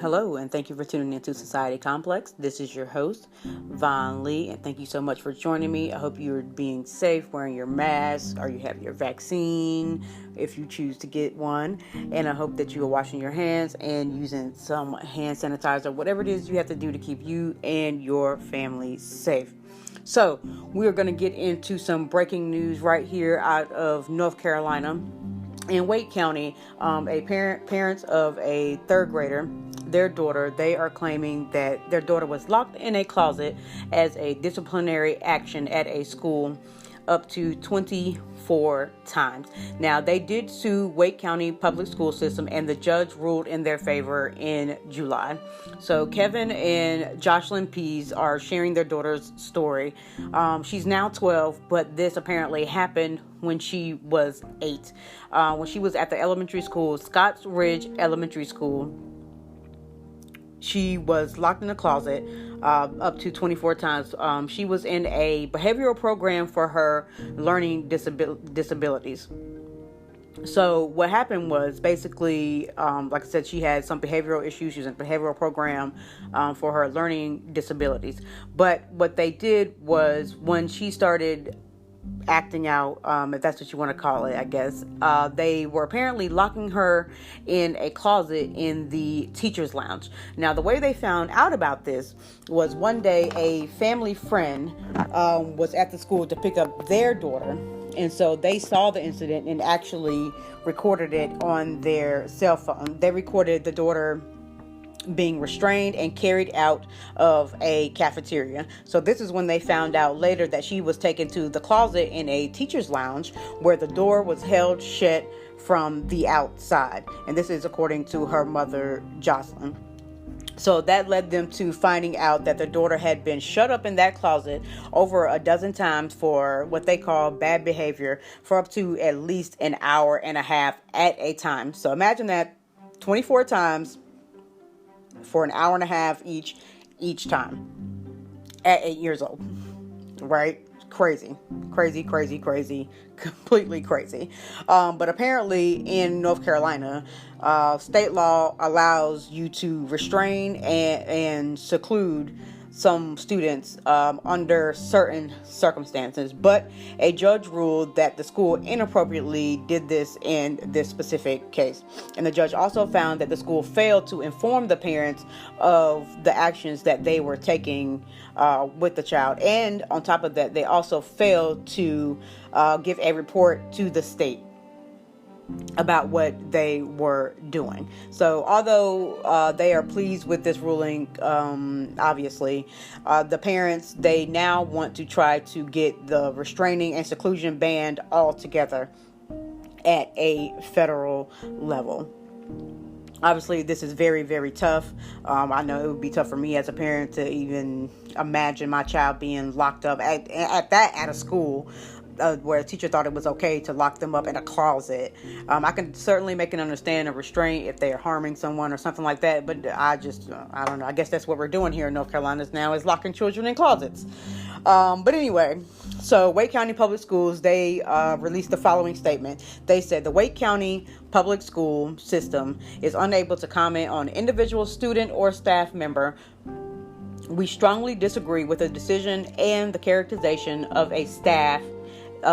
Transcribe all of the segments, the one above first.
Hello, and thank you for tuning into Society Complex. This is your host, Von Lee, and thank you so much for joining me. I hope you're being safe, wearing your mask, or you have your vaccine, if you choose to get one. And I hope that you are washing your hands and using some hand sanitizer, whatever it is you have to do to keep you and your family safe. So, we're going to get into some breaking news right here out of North Carolina. In Wake County, parents of a third grader, their daughter, they are claiming that their daughter was locked in a closet as a disciplinary action at a school up to 24 times. Now, they did sue Wake County Public School System, and the judge ruled in their favor in July. So Kevin and Jocelyn Pease are sharing their daughter's story. She's now 12, but this apparently happened when she was 8. When she was at the elementary school, Scotts Ridge Elementary School, she was locked in a closet up to 24 times. She was in a behavioral program for her learning disabilities. So what happened was basically, like I said, she had some behavioral issues. She was in a behavioral program for her learning disabilities. But what they did was when she started acting out, if that's what you want to call it, I guess, they were apparently locking her in a closet in the teacher's lounge. Now, the way they found out about this was one day a family friend was at the school to pick up their daughter, and so they saw the incident and actually recorded it on their cell phone. They recorded the daughter being restrained and carried out of a cafeteria. So this is when they found out later that she was taken to the closet in a teacher's lounge where the door was held shut from the outside. And this is according to her mother, Jocelyn. So that led them to finding out that their daughter had been shut up in that closet over a dozen times for what they call bad behavior for up to at least an hour and a half at a time. So imagine that 24 times for an hour and a half each time at 8 years old, right? Crazy, completely crazy. But apparently in North Carolina, state law allows you to restrain and seclude some students under certain circumstances, but a judge ruled that the school inappropriately did this in this specific case. And the judge also found that the school failed to inform the parents of the actions that they were taking with the child. And on top of that, they also failed to give a report to the state about what they were doing. So although they are pleased with this ruling, obviously, the parents, they now want to try to get the restraining and seclusion banned altogether at a federal level. Obviously, this is very, very tough. I know it would be tough for me as a parent to even imagine my child being locked up at a school where a teacher thought it was okay to lock them up in a closet. I can certainly make an understand a restraint if they are harming someone or something like that, but I don't know. I guess that's what we're doing here in North Carolina now, is locking children in closets. But anyway, so Wake County Public Schools, they released the following statement. They said the Wake County Public School System is unable to comment on individual student or staff member. We strongly disagree with the decision and the characterization of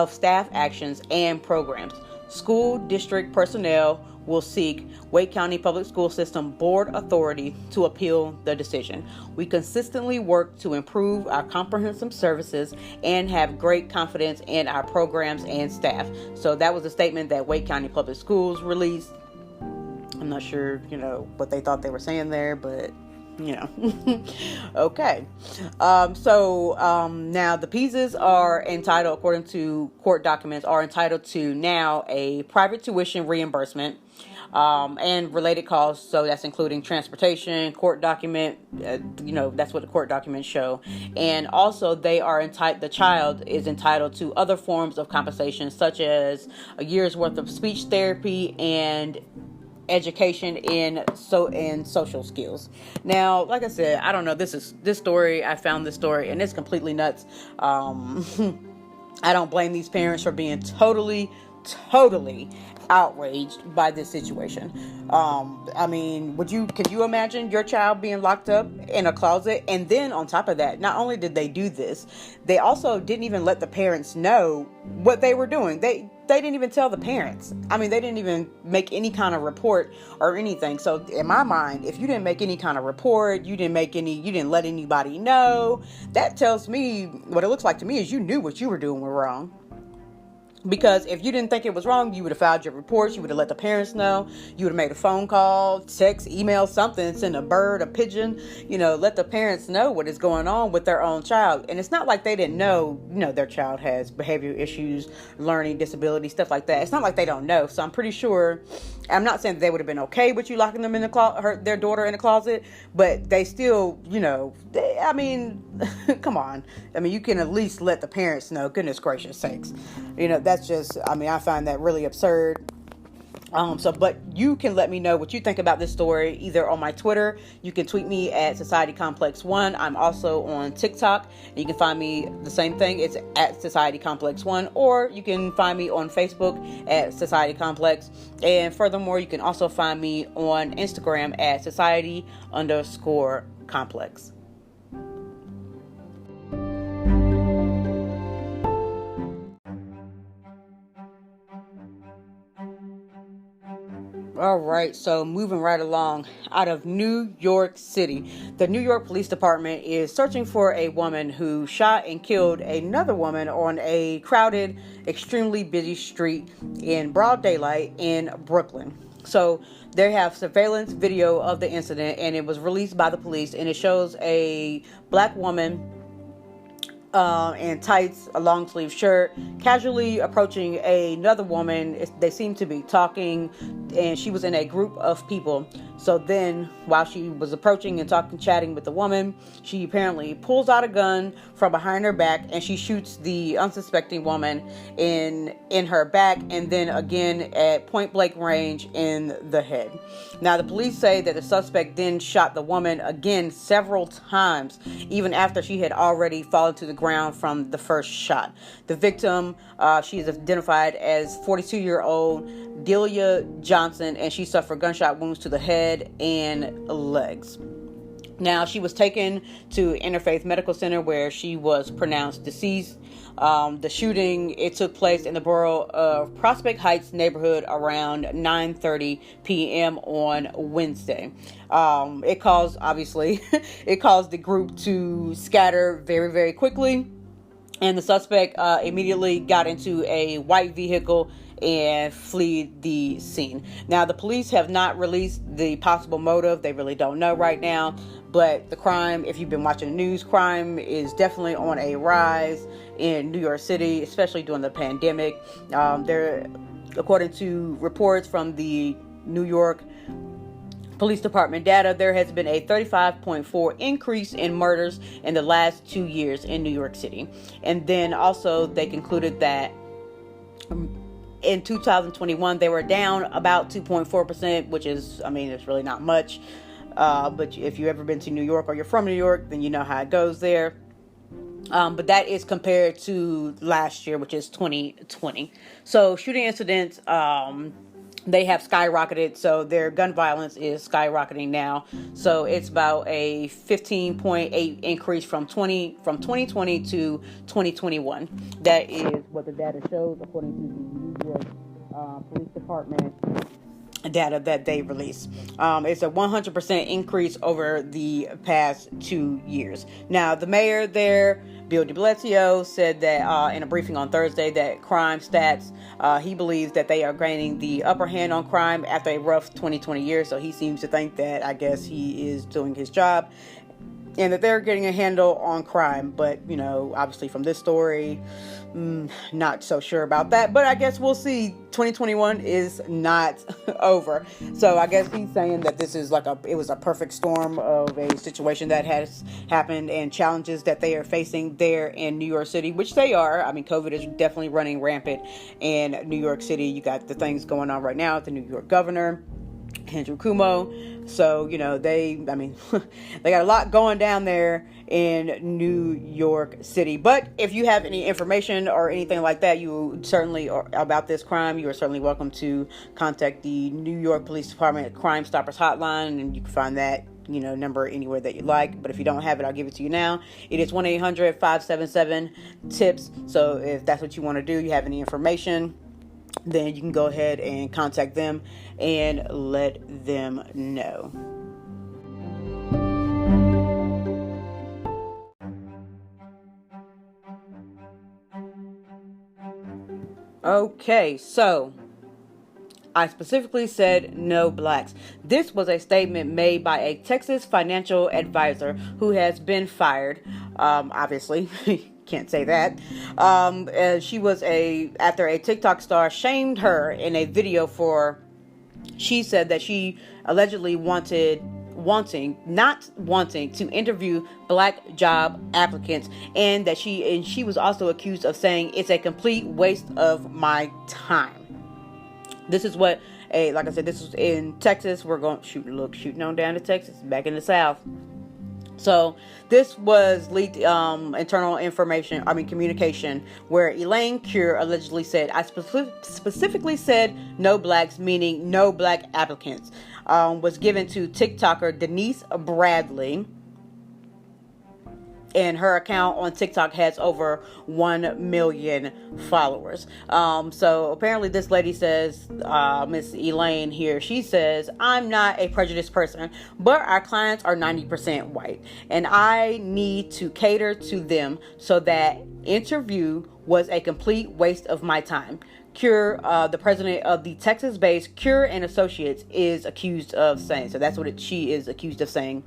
staff actions and programs. School district personnel will seek Wake County Public School System Board authority to appeal the decision. We consistently work to improve our comprehensive services and have great confidence in our programs and staff. So that was a statement that Wake County Public Schools released. I'm not sure, what they thought they were saying there, but okay. Now the Peases are entitled, according to court documents, are entitled to now a private tuition reimbursement and related costs. So that's including transportation, court document, that's what the court documents show. And also the child is entitled to other forms of compensation, such as a year's worth of speech therapy and education in social skills. Now, like I said, I don't know. I found this story and it's completely nuts. I don't blame these parents for being totally outraged by this situation. I mean, can you imagine your child being locked up in a closet? And then on top of that, not only did they do this, they also didn't even let the parents know what they were doing. They didn't even tell the parents. I mean, they didn't even make any kind of report or anything. So in my mind, if you didn't make any kind of report, you didn't let anybody know, that tells me, what it looks like to me is you knew what you were doing was wrong. Because if you didn't think it was wrong, you would have filed your reports. You would have let the parents know. You would have made a phone call, text, email, something, send a bird, a pigeon, let the parents know what is going on with their own child. And it's not like they didn't know, their child has behavior issues, learning disability, stuff like that. It's not like they don't know. So I'm pretty sure, I'm not saying that they would have been okay with you locking them in their daughter in the closet, but they still, come on. I mean, you can at least let the parents know, goodness gracious sakes. That's just, I find that really absurd. But you can let me know what you think about this story either on my Twitter. You can tweet me at Society Complex 1. I'm also on TikTok. And you can find me the same thing. It's at Society Complex 1. Or you can find me on Facebook at Society Complex. And furthermore, you can also find me on Instagram at Society_Complex. All right, so moving right along, out of New York City, the New York Police Department is searching for a woman who shot and killed another woman on a crowded, extremely busy street in broad daylight in Brooklyn. So they have surveillance video of the incident, and it was released by the police, and it shows a black woman in tights, a long sleeve shirt, casually approaching another woman. They seem to be talking, and she was in a group of people. So then, while she was approaching and chatting with the woman, she apparently pulls out a gun from behind her back, and she shoots the unsuspecting woman in her back, and then again at point blank range in the head. Now, the police say that the suspect then shot the woman again several times, even after she had already fallen to the ground from the first shot. The victim, she is identified as 42-year-old Delia Johnson, and she suffered gunshot wounds to the head and legs. Now, she was taken to Interfaith Medical Center where she was pronounced deceased. The shooting, it took place in the borough of Prospect Heights neighborhood around 9:30 p.m. on Wednesday. It caused the group to scatter very, very quickly. And the suspect immediately got into a white vehicle and fled the scene. Now, the police have not released the possible motive. They really don't know right now. But the crime, if you've been watching the news, crime is definitely on a rise in New York City, especially during the pandemic. According to reports from the New York Police Department data, there has been a 35.4 increase in murders in the last 2 years in New York City. And then also they concluded that in 2021, they were down about 2.4%, which is, it's really not much. But if you've ever been to New York or you're from New York, then you know how it goes there. But that is compared to last year, which is 2020. So shooting incidents, they have skyrocketed. So their gun violence is skyrocketing now. So it's about a 15.8 increase from 2020 to 2021. That is what the data shows according to the New York Police Department data that they release. It's a 100% increase over the past 2 years. Now, the mayor there, Bill de Blasio, said that in a briefing on Thursday that crime stats, he believes that they are gaining the upper hand on crime after a rough 2020 year. So he seems to think that, I guess, he is doing his job and that they're getting a handle on crime. But, obviously from this story, not so sure about that. But I guess we'll see. 2021 is not over. So I guess he's saying that this is it was a perfect storm of a situation that has happened and challenges that they are facing there in New York City, which they are. COVID is definitely running rampant in New York City. You got the things going on right now with the New York governor. Andrew Cuomo. So, they got a lot going down there in New York City. But if you have any information or anything like that, about this crime, you are certainly welcome to contact the New York Police Department Crime Stoppers Hotline, and you can find that number anywhere that you like. But if you don't have it, I'll give it to you now. It is 1-800-577-TIPS. So if that's what you want to do, you have any information, then you can go ahead and contact them and let them know. Okay, so I specifically said no blacks. This was a statement made by a Texas financial advisor who has been fired. Obviously, can't say that. She was after a TikTok star shamed her in a video she said that she allegedly not wanting to interview black job applicants, and that she was also accused of saying it's a complete waste of my time. This is what like I said, this was in Texas. We're going shooting on down to Texas, back in the South. So this was leaked internal communication, where Elaine Cure allegedly said, I specifically said no blacks, meaning no black applicants, was given to TikToker Denise Bradley. And her account on TikTok has over 1 million followers. So apparently this lady says, Miss Elaine here, she says, I'm not a prejudiced person, but our clients are 90% white, and I need to cater to them, so that interview was a complete waste of my time. Cure, the president of the Texas-based Cure and Associates, is accused of saying. So that's what she is accused of saying.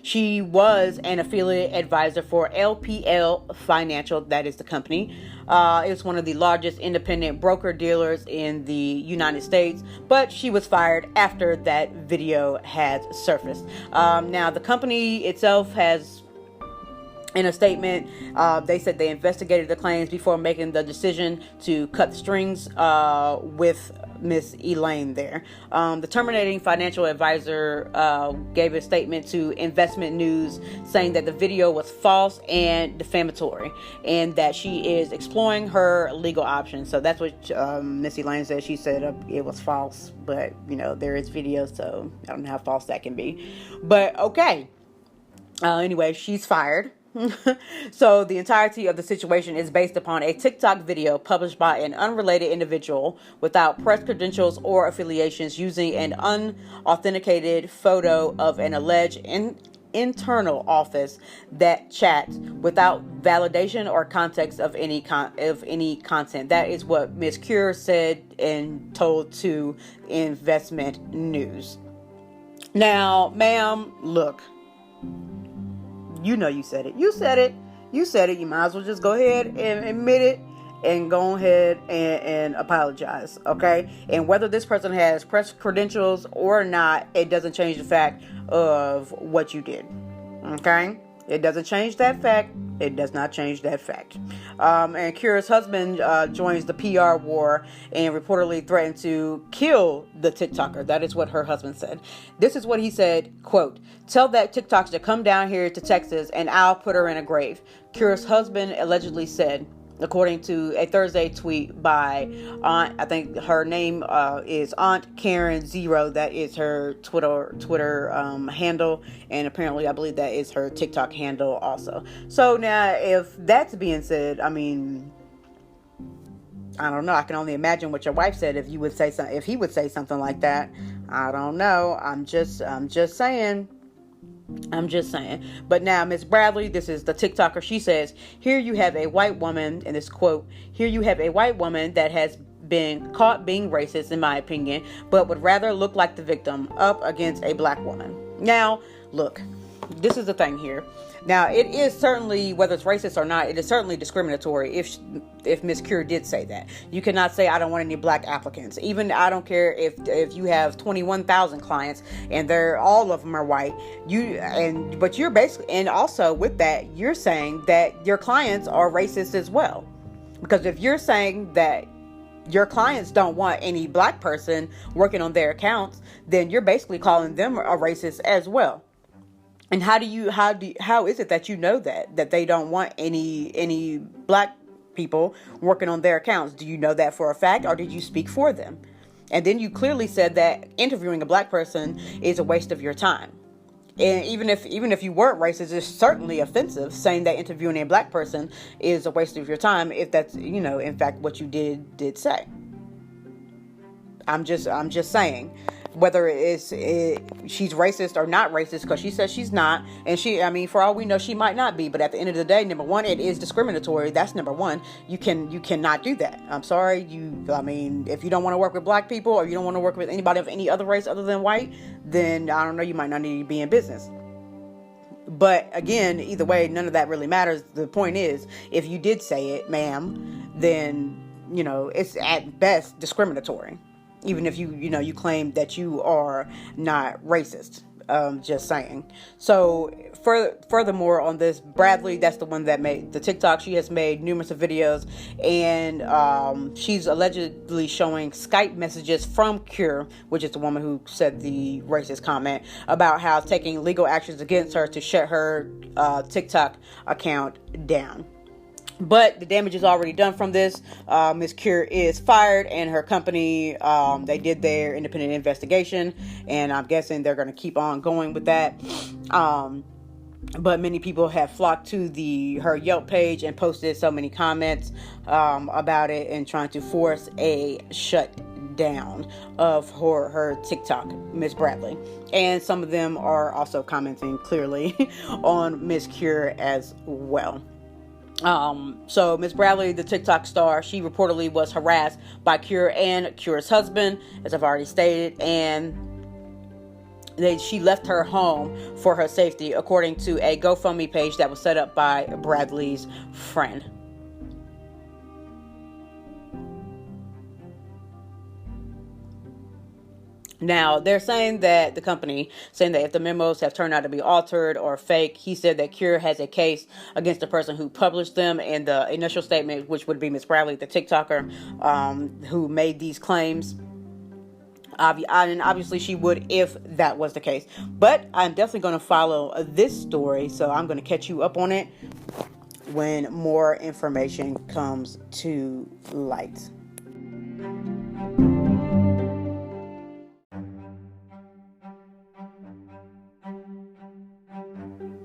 She was an affiliate advisor for LPL Financial, that is the company. It's one of the largest independent broker dealers in the United States, but she was fired after that video had surfaced. Now, the company itself has, in a statement, they said they investigated the claims before making the decision to cut strings with Miss Elaine there. The terminating financial advisor gave a statement to Investment News saying that the video was false and defamatory, and that she is exploring her legal options. So that's what Miss Elaine said. She said it was false, but there is video, so I don't know how false that can be. But okay. Anyway, she's fired. So the entirety of the situation is based upon a TikTok video published by an unrelated individual without press credentials or affiliations, using an unauthenticated photo of an alleged internal office that chats without validation or context of any content. That is what Ms. Cure said and told to Investment News. Now, ma'am, look. You said it. You said it. You might as well just go ahead and admit it and go ahead and apologize. Okay. And whether this person has press credentials or not, it doesn't change the fact of what you did. Okay. It doesn't change that fact. It does not change that fact. And Kira's husband joins the PR war and reportedly threatened to kill the TikToker. That is what her husband said. This is what he said, quote, "Tell that TikToker to come down here to Texas and I'll put her in a grave," Kira's husband allegedly said, according to a Thursday tweet by Aunt, I think her name is Aunt Karen Zero. That is her Twitter handle, and apparently I believe that is her TikTok handle also. So now, if that's being said, I mean, I don't know. I can only imagine what your wife said if he would say something like that. I don't know. I'm just saying. But now, Miss Bradley, this is the TikToker. She says, here you have a white woman, in this quote, here you have a white woman that has been caught being racist, in my opinion, but would rather look like the victim, up against a black woman. Now, look, this is the thing here. Now, it is certainly, whether it's racist or not, it is certainly discriminatory if Miss Cure did say that. You cannot say, I don't want any black applicants. Even, I don't care if you have 21,000 clients and all of them are white. But you're basically, and also with that, you're saying that your clients are racist as well. Because if you're saying that your clients don't want any black person working on their accounts, then you're basically calling them a racist as well. And how is it that you know that they don't want any black people working on their accounts? Do you know that for a fact, or did you speak for them? And then you clearly said that interviewing a black person is a waste of your time. And even if you weren't racist, it's certainly offensive saying that interviewing a black person is a waste of your time, if that's, in fact, what you did say. I'm just saying, whether she's racist or not racist, because she says she's not, and for all we know, she might not be. But at the end of the day, number one, it is discriminatory. That's number one. You cannot do that. I'm sorry. If you don't want to work with black people, or you don't want to work with anybody of any other race other than white, then I don't know. You might not need to be in business. But again, either way, none of that really matters. The point is, if you did say it, ma'am, then it's at best discriminatory. Even if you claim that you are not racist. Just saying. So furthermore on this, Bradley, that's the one that made the TikTok. She has made numerous of videos, and she's allegedly showing Skype messages from Cure, which is the woman who said the racist comment, about how taking legal actions against her to shut her TikTok account down. But the damage is already done from this. Ms. Cure is fired, and her company, they did their independent investigation, and I'm guessing they're going to keep on going with that. But many people have flocked to her Yelp page and posted so many comments about it, and trying to force a shutdown of her TikTok, Miss Bradley. And some of them are also commenting clearly on Miss Cure as well. So Miss Bradley, the TikTok star, she reportedly was harassed by Cure and Cure's husband, as I've already stated, and she left her home for her safety, according to a GoFundMe page that was set up by Bradley's friend. Now, they're saying that the company, saying that if the memos have turned out to be altered or fake, he said that Cure has a case against the person who published them, and the initial statement, which would be Miss Bradley, the TikToker, who made these claims. And obviously she would if that was the case. But I'm definitely going to follow this story, so I'm going to catch you up on it when more information comes to light.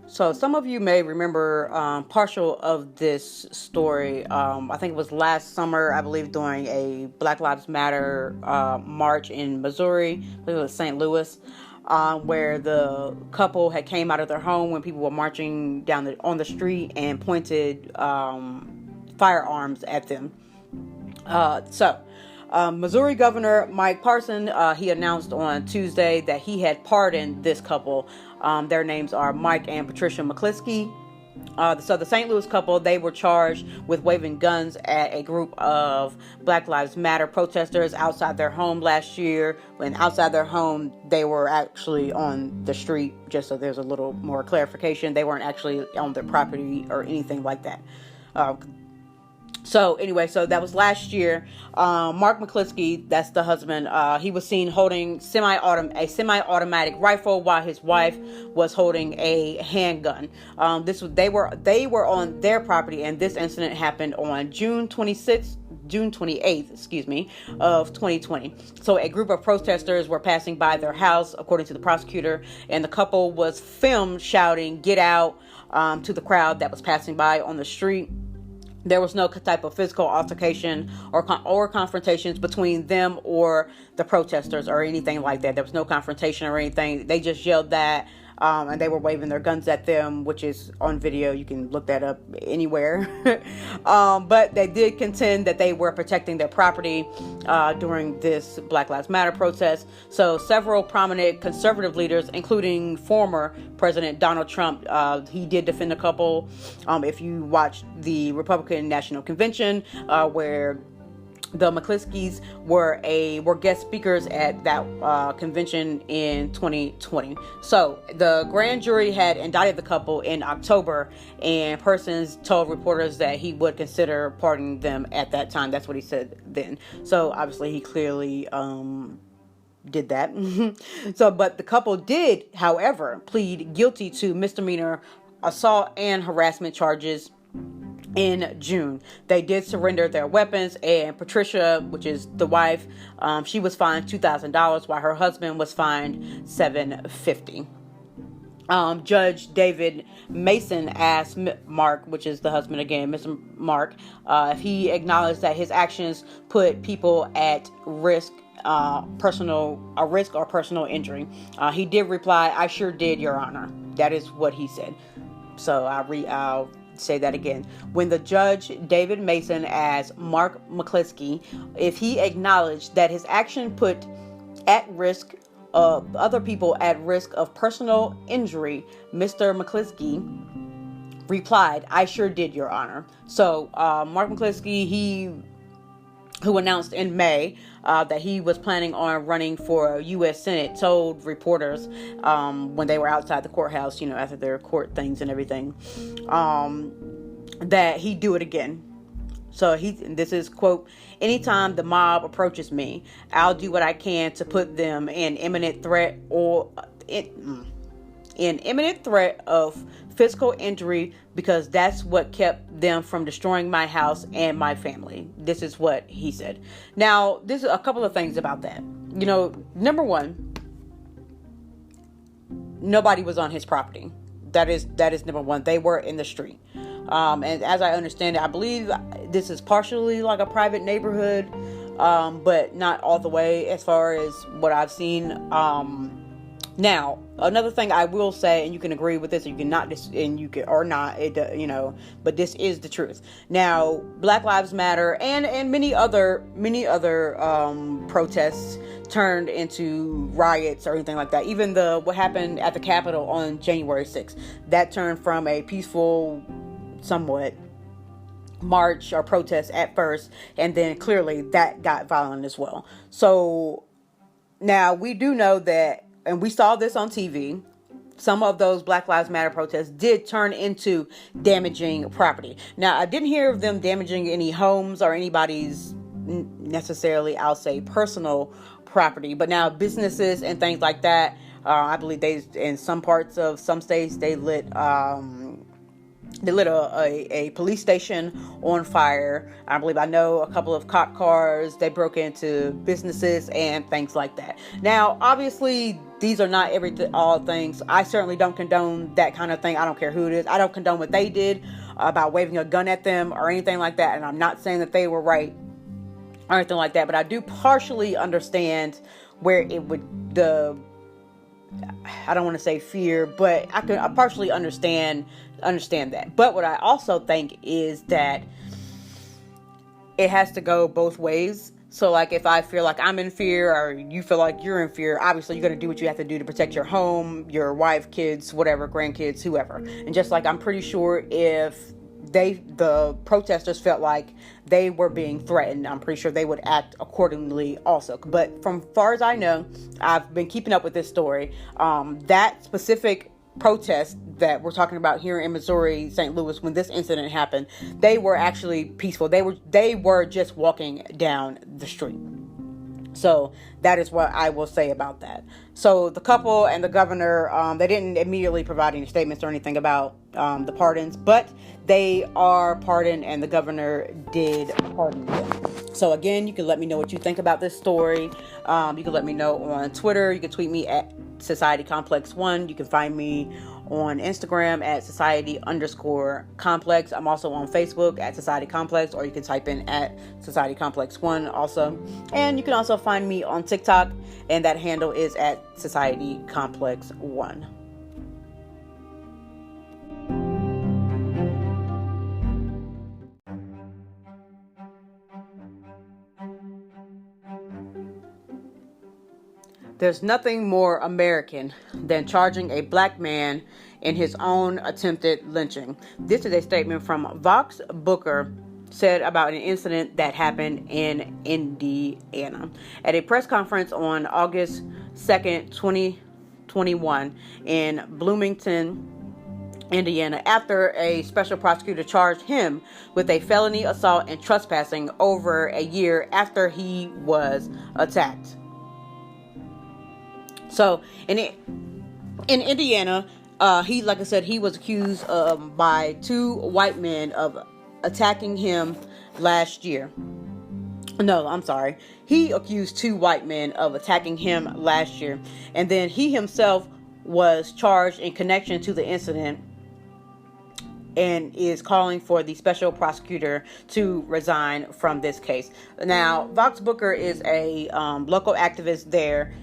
So some of you may remember partial of this story. I think it was last summer, I believe, during a Black Lives Matter march in Missouri. I believe it was St. Louis, where the couple had came out of their home when people were marching on the street and pointed firearms at them. Missouri Governor Mike Parson, he announced on Tuesday that he had pardoned this couple. Their names are Mike and Patricia McCliskey. So the St. Louis couple, they were charged with waving guns at a group of Black Lives Matter protesters outside their home last year. When outside their home, they were actually on the street, just so there's a little more clarification. They weren't actually on their property or anything like that. So that was last year. Mark McCliskey, that's the husband, he was seen holding a semi-automatic rifle while his wife was holding a handgun. They were on their property, and this incident happened on June 28th, of 2020. So a group of protesters were passing by their house, according to the prosecutor, and the couple was filmed shouting, "Get out," to the crowd that was passing by on the street. There was no type of physical altercation or confrontations between them or the protesters or anything like that. There was no confrontation or anything. They just yelled that, and they were waving their guns at them, which is on video. You can look that up anywhere. But they did contend that they were protecting their property during this Black Lives Matter protest. So several prominent conservative leaders, including former President Donald Trump, he did defend the couple. If you watched the Republican National Convention, where The McCliskeys were guest speakers at that convention in 2020. So the grand jury had indicted the couple in October, and Persons told reporters that he would consider pardoning them at that time. That's what he said then. So obviously he clearly did that. So, but the couple did, however, plead guilty to misdemeanor assault and harassment charges in June. They did surrender their weapons, and Patricia, which is the wife, she was fined $2,000, while her husband was fined $750. Judge David Mason asked Mark, which is the husband again, Mr. Mark, if he acknowledged that his actions put people at risk, personal or personal injury. He did reply, "I sure did, Your Honor." That is what he said. So I'll say that again. When the judge, David Mason, asked Mark McCliskey if he acknowledged that his action put at risk other people at risk of personal injury, Mr. McCliskey replied, "I sure did, Your Honor." So Mark McCliskey, who announced in May that he was planning on running for U.S. Senate, told reporters when they were outside the courthouse, after their court things and everything, that he'd do it again. So this is, quote, "Anytime the mob approaches me, I'll do what I can to put them in imminent threat of physical injury, because that's what kept them from destroying my house and my family." This is what he said. Now, this is a couple of things about that. Number one, nobody was on his property. That is number one. They were in the street. And as I understand it, I believe this is partially like a private neighborhood, but not all the way as far as what I've seen. Now, another thing I will say, and you can agree with this, or you can not, and you can or not, but this is the truth. Now, Black Lives Matter and many other protests turned into riots or anything like that. Even what happened at the Capitol on January 6th, that turned from a peaceful, somewhat, march or protest at first, and then clearly that got violent as well. So now we do know that, and we saw this on TV, some of those Black Lives Matter protests did turn into damaging property. Now, I didn't hear of them damaging any homes or anybody's necessarily, I'll say, personal property, but now businesses and things like that, I believe in some parts of some states, they lit a police station on fire. I know a couple of cop cars. They broke into businesses and things like that. Now, obviously, these are not all things. I certainly don't condone that kind of thing. I don't care who it is. I don't condone what they did about waving a gun at them or anything like that. And I'm not saying that they were right or anything like that. But I do partially understand where it would, I don't want to say fear, but I partially understand that. But what I also think is that it has to go both ways. So like if I feel like I'm in fear or you feel like you're in fear, obviously you're going to do what you have to do to protect your home, your wife, kids, whatever, grandkids, whoever. And just like I'm pretty sure if the protesters felt like they were being threatened, I'm pretty sure they would act accordingly also. But from far as I know, I've been keeping up with this story. That specific protest that we're talking about here in Missouri, St. Louis, when this incident happened, they were actually peaceful. They were just walking down the street. So that is what I will say about that. So the couple and the governor, they didn't immediately provide any statements or anything about the pardons, but they are pardoned and the governor did pardon them. So again, you can let me know what you think about this story. You can let me know on Twitter. You can tweet me at Society Complex 1. You can find me on Instagram at Society_Complex. I'm also on Facebook at Society Complex, or you can type in at Society Complex 1 also. And you can also find me on TikTok, and that handle is at Society Complex 1. There's nothing more American than charging a black man in his own attempted lynching. This is a statement from Vox Booker said about an incident that happened in Indiana. At a press conference on August 2nd, 2021 in Bloomington, Indiana, after a special prosecutor charged him with a felony assault and trespassing over a year after he was attacked. So, in Indiana, like I said, he was accused by two white men of attacking him last year. No, I'm sorry. He accused two white men of attacking him last year. And then he himself was charged in connection to the incident and is calling for the special prosecutor to resign from this case. Now, Vox Booker is a local activist there.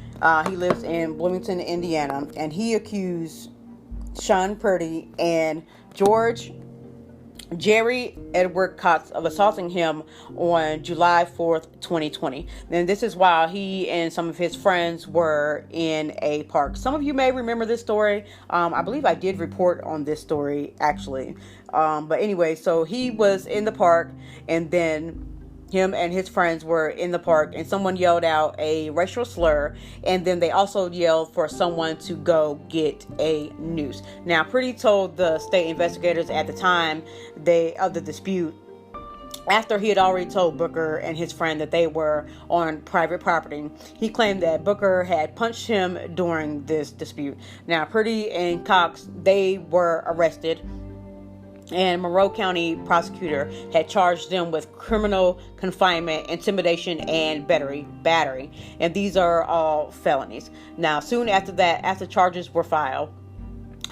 He lives in Bloomington, Indiana, and he accused Sean Purdy and Jerry Edward Cox of assaulting him on July 4th, 2020. And this is while he and some of his friends were in a park. Some of you may remember this story. I believe I did report on this story, actually. But anyway, so he was in the park, and then him and his friends were in the park, and someone yelled out a racial slur, and then they also yelled for someone to go get a noose. Now, Purdy told the state investigators at the time of the dispute, after he had already told Booker and his friend that they were on private property, he claimed that Booker had punched him during this dispute. Now, Purdy and Cox, they were arrested, and Monroe County prosecutor had charged them with criminal confinement, intimidation, and battery. And these are all felonies. Now, soon after that, after charges were filed,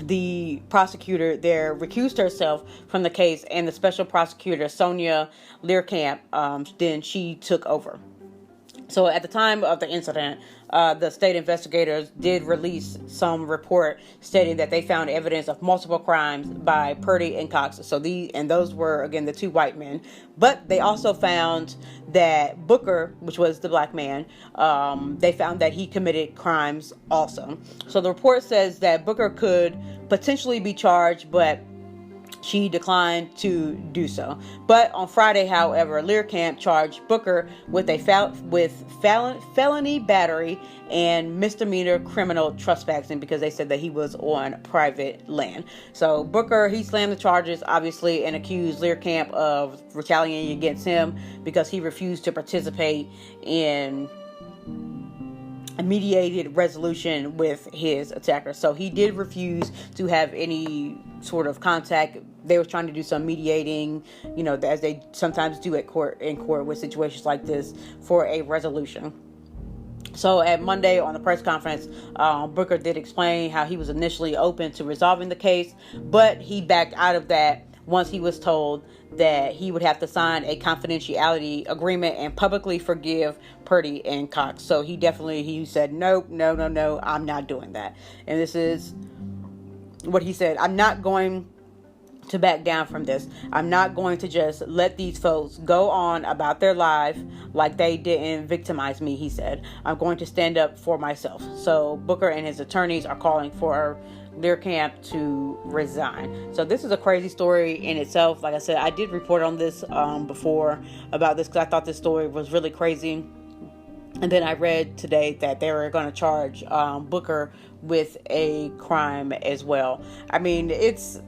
the prosecutor there recused herself from the case, and the special prosecutor, Sonia Learcamp, then she took over. So at the time of the incident, the state investigators did release some report stating that they found evidence of multiple crimes by Purdy and Cox. So those were, again, the two white men. But they also found that Booker, which was the black man, they found that he committed crimes also. So the report says that Booker could potentially be charged, but she declined to do so. But on Friday, however, Learcamp charged Booker with felony battery and misdemeanor criminal trespassing because they said that he was on private land. So Booker, he slammed the charges, obviously, and accused Learcamp of retaliating against him because he refused to participate in a mediated resolution with his attacker. So he did refuse to have any sort of contact. They were trying to do some mediating, as they sometimes do in court with situations like this, for a resolution. So at Monday on the press conference, Booker did explain how he was initially open to resolving the case, but he backed out of that once he was told that he would have to sign a confidentiality agreement and publicly forgive Purdy and Cox. So he said, no, I'm not doing that. And this is what he said: I'm not going to back down from this. I'm not going to just let these folks go on about their life like they didn't victimize me, he said. I'm going to stand up for myself. So Booker and his attorneys are calling for Learcamp to resign. So this is a crazy story in itself. Like I said, I did report on this before about this because I thought this story was really crazy. And then I read today that they were going to charge Booker with a crime as well. I mean, it's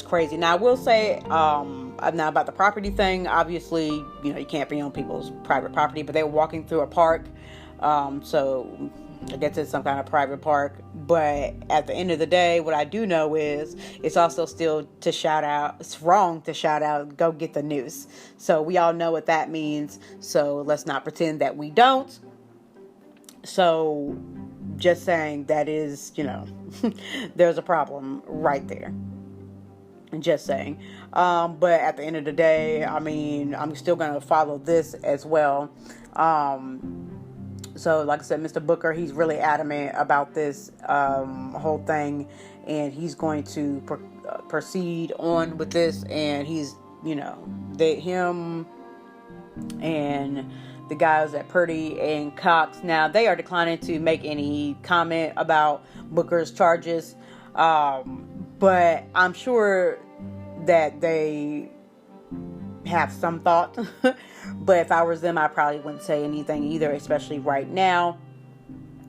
crazy. Now, I will say, now about the property thing, obviously, you can't be on people's private property, but they were walking through a park. So I guess it's some kind of private park. But at the end of the day, what I do know is it's also still to shout out. It's wrong to shout out, go get the news. So we all know what that means. So let's not pretend that we don't. So just saying that is, there's a problem right there. Just saying. But at the end of the day, I'm still going to follow this as well. So like I said, Mr. Booker, he's really adamant about this whole thing, and he's going to proceed on with this. And he's, him and the guys at Purdy and Cox, now they are declining to make any comment about Booker's charges. But I'm sure that they have some thought. But if I was them, I probably wouldn't say anything either, especially right now.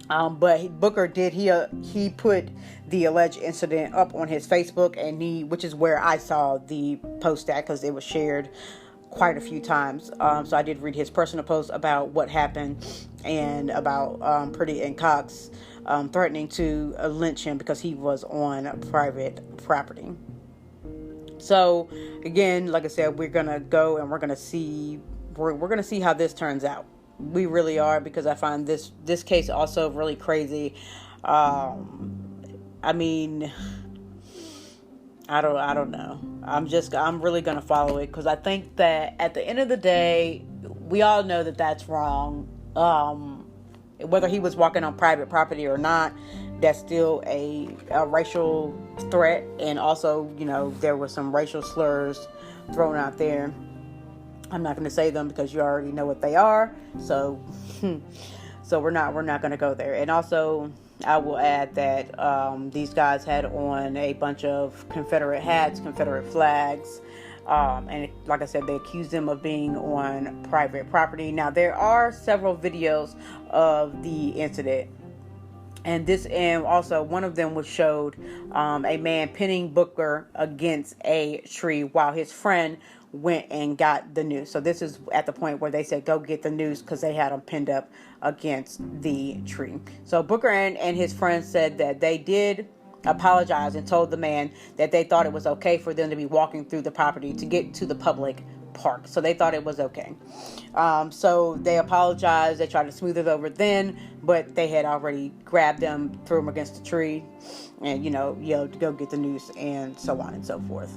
But Booker did, he put the alleged incident up on his Facebook, and which is where I saw the post at, because it was shared quite a few times. So I did read his personal post about what happened, and about Purdy and Cox threatening to lynch him because he was on private property. So again, like I said, we're gonna go and we're gonna see how this turns out. We really are, because I find this case also really crazy. I mean, I don't know. I'm really gonna follow it, because I think that at the end of the day, we all know that that's wrong. Whether he was walking on private property or not, that's still a racial threat, and also, there were some racial slurs thrown out there. I'm not going to say them because you already know what they are. So we're not going to go there. And also, I will add that these guys had on a bunch of Confederate hats, Confederate flags. And like I said, they accused them of being on private property. Now, there are several videos of the incident. And also one of them was showed a man pinning Booker against a tree while his friend went and got the noose. So this is at the point where they said, go get the noose, because they had him pinned up against the tree. So Booker and his friends said that they did apologize and told the man that they thought it was okay for them to be walking through the property to get to the public park. So they thought it was okay. So they apologized. They tried to smooth it over then, but they had already grabbed them, threw them against the tree, and, yelled to go get the noose, and so on and so forth.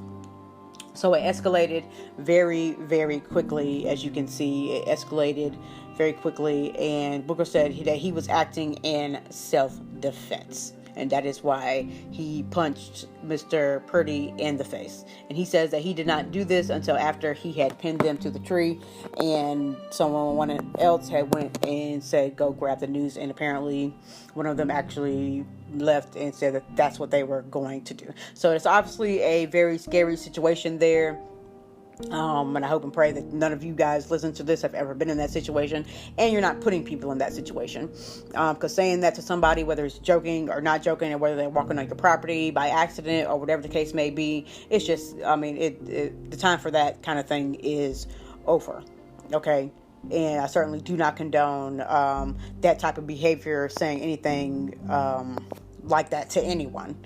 So it escalated very, very quickly. As you can see, it escalated very quickly. And Booker said that he was acting in self-defense. And that is why he punched Mr. Purdy in the face. And he says that he did not do this until after he had pinned them to the tree, and someone else had went and said, go grab the noose. And apparently one of them actually left and said that that's what they were going to do. So it's obviously a very scary situation there. And I hope and pray that none of you guys listen to this have ever been in that situation, and you're not putting people in that situation. Because saying that to somebody, whether it's joking or not joking, or whether they're walking on your property by accident or whatever the case may be, it's just, the time for that kind of thing is over. Okay. And I certainly do not condone that type of behavior, saying anything like that to anyone.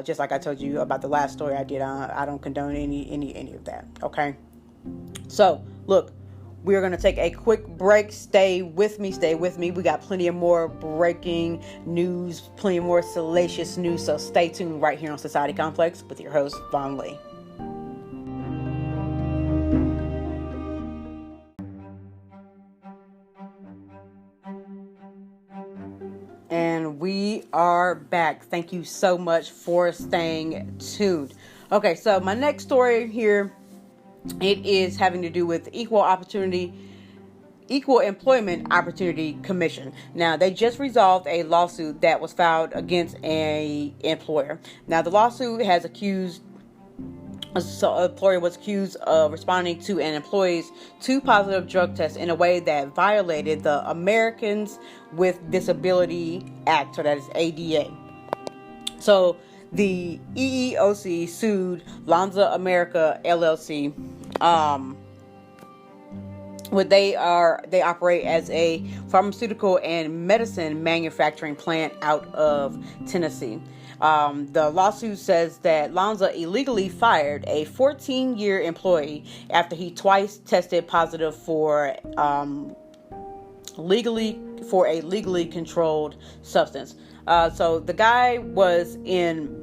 Just like I told you about the last story I did, I don't condone any of that. Okay. So look, we're going to take a quick break. Stay with me. We got plenty of more breaking news, plenty more salacious news. So stay tuned right here on Society Complex with your host, Von Lee. And we are back. Thank you so much for staying tuned. Okay, so my next story here, it is having to do with Equal Employment Opportunity Commission. Now, they just resolved a lawsuit that was filed against an employer. Now, the lawsuit has accused an employer was accused of responding to an employee's 2 positive drug tests in a way that violated the Americans with Disability Act, so that is ADA. So the EEOC sued Lonza America LLC. They operate as a pharmaceutical and medicine manufacturing plant out of Tennessee. The lawsuit says that Lonza illegally fired a 14-year employee after he twice tested positive for a legally controlled substance. So the guy was in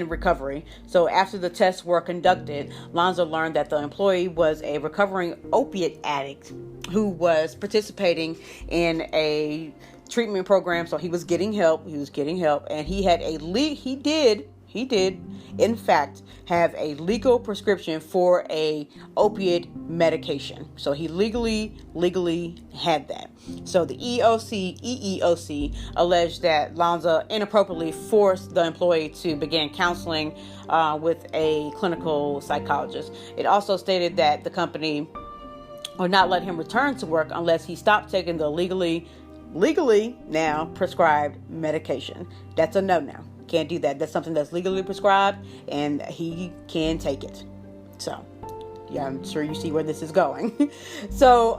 recovery. So after the tests were conducted, Lonza learned that the employee was a recovering opiate addict who was participating in a treatment program. So he was getting help, and he he did, in fact, have a legal prescription for a opiate medication. So he legally had that. So the EEOC alleged that Lanza inappropriately forced the employee to begin counseling with a clinical psychologist. It also stated that the company would not let him return to work unless he stopped taking the legally now prescribed medication. That's a no now. Can't do that. That's something that's legally prescribed, and he can take it. So, yeah, I'm sure you see where this is going. So,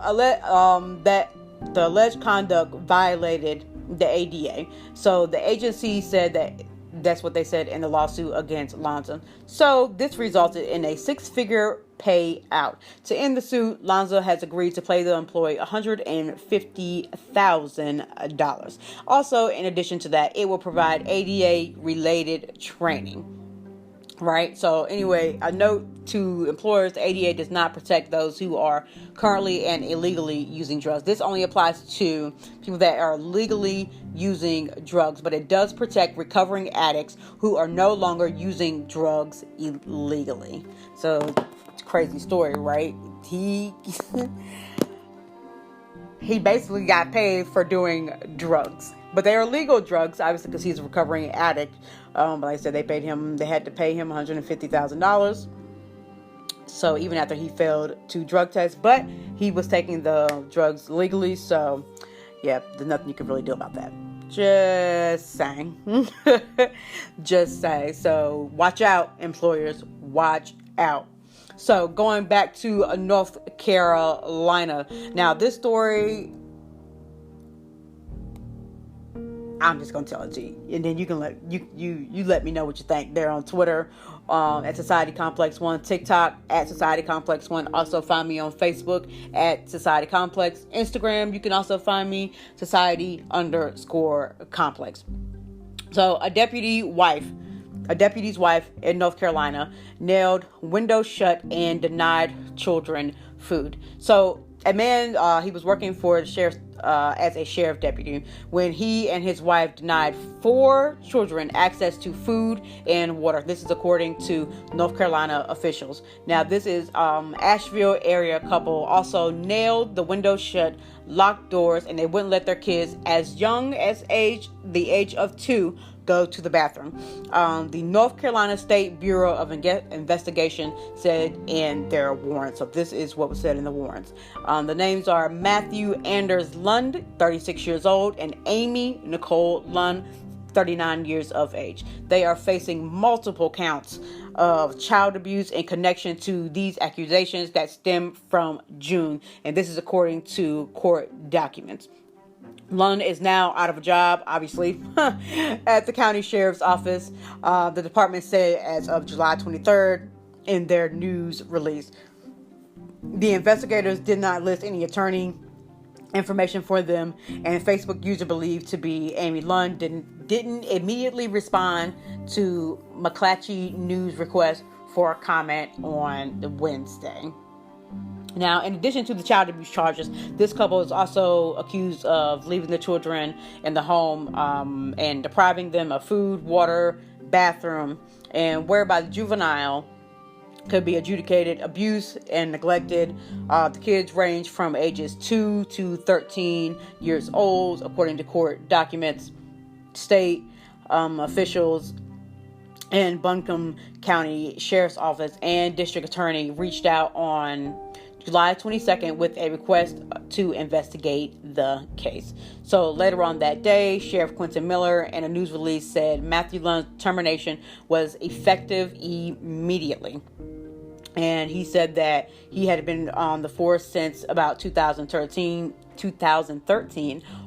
that the alleged conduct violated the ADA. So, the agency said that that's what they said in the lawsuit against Lanza. So, this resulted in a 6-figure payout. To end the suit, Lanza has agreed to pay the employee $150,000. Also, in addition to that, it will provide ADA-related training. Right? So, anyway, a note to employers, the ADA does not protect those who are currently and illegally using drugs. This only applies to people that are legally using drugs, but it does protect recovering addicts who are no longer using drugs illegally. So, it's a crazy story, right? He basically got paid for doing drugs, but they are legal drugs, obviously, because he's a recovering addict. But like I said, they had to pay him $150,000. So even after he failed 2 drug tests, but he was taking the drugs legally. So yeah, there's nothing you can really do about that. Just saying. Just saying. So watch out, employers. Watch out. So going back to North Carolina. Now this story, I'm just gonna tell it to you, and then you can let me know what you think. They're on Twitter at Society Complex 1, TikTok at Society Complex 1. Also find me on Facebook at Society Complex. Instagram, you can also find me Society_Complex. So a deputy's wife in North Carolina nailed windows shut and denied children food. So a man, he was working for the sheriff as a sheriff deputy when he and his wife denied 4 children access to food and water. This is according to North Carolina officials. Now, this is Asheville area couple also nailed the windows shut, locked doors, and they wouldn't let their kids as young as the age of 2 go to the bathroom. The North Carolina State Bureau of Investigation said in their warrant. So this is what was said in the warrants. The names are Matthew Anders Lund, 36 years old, and Amy Nicole Lund, 39 years of age. They are facing multiple counts of child abuse in connection to these accusations that stem from June. And this is according to court documents. Lund is now out of a job, obviously, at the county sheriff's office. The department said as of July 23rd in their news release. The investigators did not list any attorney information for them, and Facebook user believed to be Amy Lund didn't immediately respond to McClatchy News request for a comment on the Wednesday. Now, in addition to the child abuse charges, this couple is also accused of leaving the children in the home and depriving them of food, water, bathroom, and whereby the juvenile could be adjudicated abuse and neglected. The kids range from ages 2 to 13 years old, according to court documents. State officials and Buncombe County Sheriff's Office and District Attorney reached out on July 22nd with a request to investigate the case. So later on that day, Sheriff Quentin Miller in a news release said Matthew Lund's termination was effective immediately. And he said that he had been on the force since about 2013,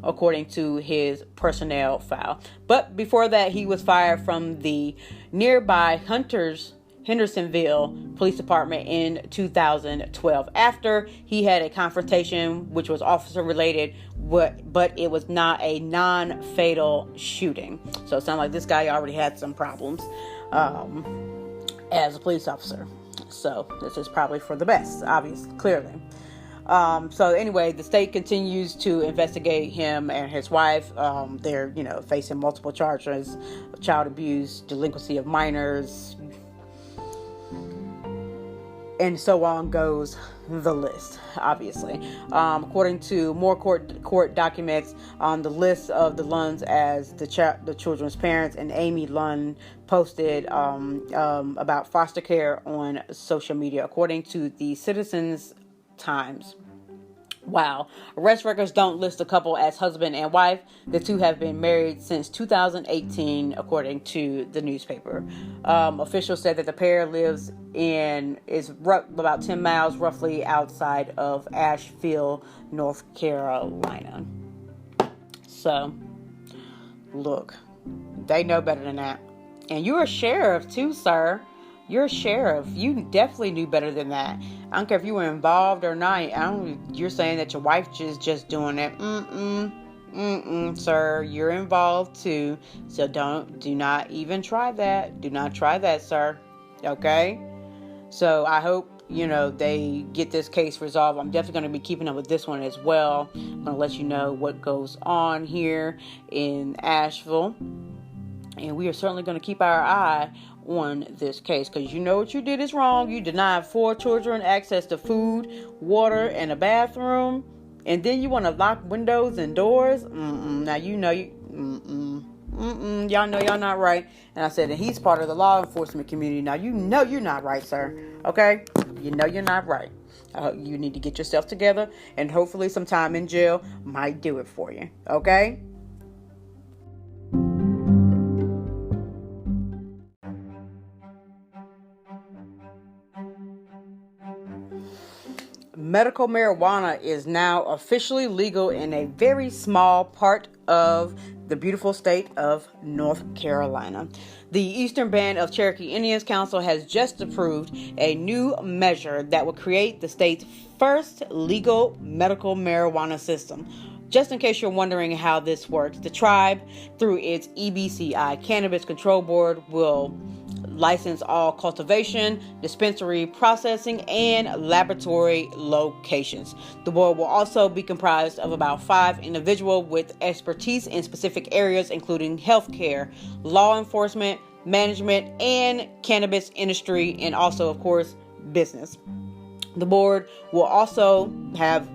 according to his personnel file. But before that, he was fired from the nearby Hendersonville Police Department in 2012 after he had a confrontation which was officer related, but it was not a non-fatal shooting. So it sounded like this guy already had some problems as a police officer. So this is probably for the best, obviously, clearly. So anyway, the state continues to investigate him and his wife. They're, facing multiple charges of child abuse, delinquency of minors, and so on goes the list, obviously. According to more court documents, the list of the Lunds as the children's parents, and Amy Lund posted about foster care on social media, according to the Citizens Times. Wow. Arrest records don't list the couple as husband and wife. The two have been married since 2018, according to the newspaper. Officials said that the pair is about 10 miles roughly outside of Asheville, North Carolina. So, look, they know better than that. And you're a sheriff too, sir. You're a sheriff. You definitely knew better than that. I don't care if you were involved or not. You're saying that your wife is just doing it. Sir. You're involved too. So do not even try that. Do not try that, sir. Okay? So I hope, they get this case resolved. I'm definitely going to be keeping up with this one as well. I'm going to let you know what goes on here in Asheville. And we are certainly going to keep our eye on this case, because you know what you did is wrong. You denied 4 children access to food, water, and a bathroom, and then you want to lock windows and doors. Now y'all know y'all not right. And I said, and he's part of the law enforcement community. Now you know you're not right, sir. Okay, you know you're not right. You need to get yourself together, and hopefully some time in jail might do it for you. Okay. Medical marijuana is now officially legal in a very small part of the beautiful state of North Carolina. The Eastern Band of Cherokee Indians Council has just approved a new measure that will create the state's first legal medical marijuana system. Just in case you're wondering how this works, the tribe, through its EBCI Cannabis Control Board, will license all cultivation, dispensary, processing, and laboratory locations. The board will also be comprised of about 5 individuals with expertise in specific areas, including healthcare, law enforcement, management, and cannabis industry, and also, of course, business. The board will also have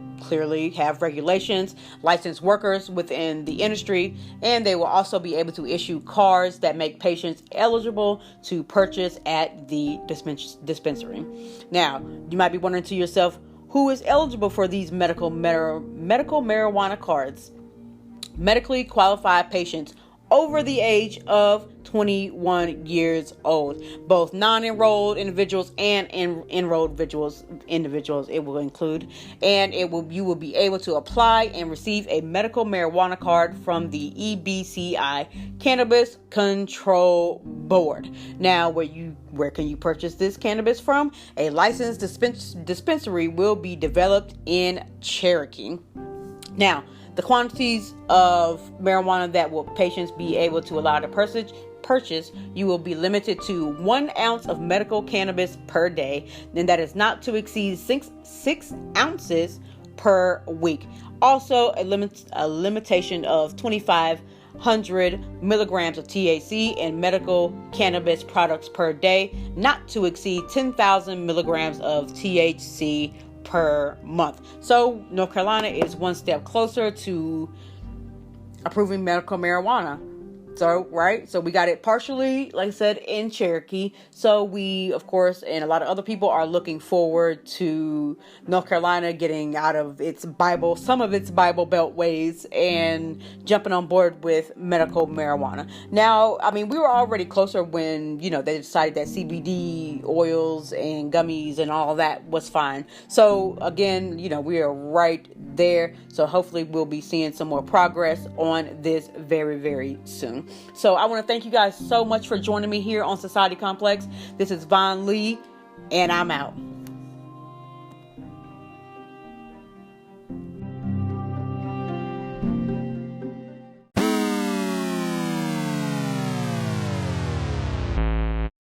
regulations, licensed workers within the industry, and they will also be able to issue cards that make patients eligible to purchase at the dispensary. Now, you might be wondering to yourself, who is eligible for these medical marijuana cards? Medically qualified patients over the age of 21 years old, both non-enrolled individuals and enrolled individuals it will include, and you will be able to apply and receive a medical marijuana card from the EBCI Cannabis Control Board. Now, where can you purchase this cannabis from? A licensed dispensary will be developed in Cherokee. Now, the quantities of marijuana that will patients be able to allow to purchase, you will be limited to 1 ounce of medical cannabis per day, and that is not to exceed 6 ounces per week. Also, a limitation of 2,500 milligrams of THC in medical cannabis products per day, not to exceed 10,000 milligrams of THC per month. So North Carolina is one step closer to approving medical marijuana. So we got it partially, like I said, in Cherokee. So we, of course, and a lot of other people are looking forward to North Carolina getting out of some of its Bible Belt ways and jumping on board with medical marijuana. Now, I mean, we were already closer when, they decided that CBD oils and gummies and all that was fine. So again, we are right there. So hopefully we'll be seeing some more progress on this very, very soon. So I want to thank you guys so much for joining me here on Society Complex. This is Von Lee, and I'm out.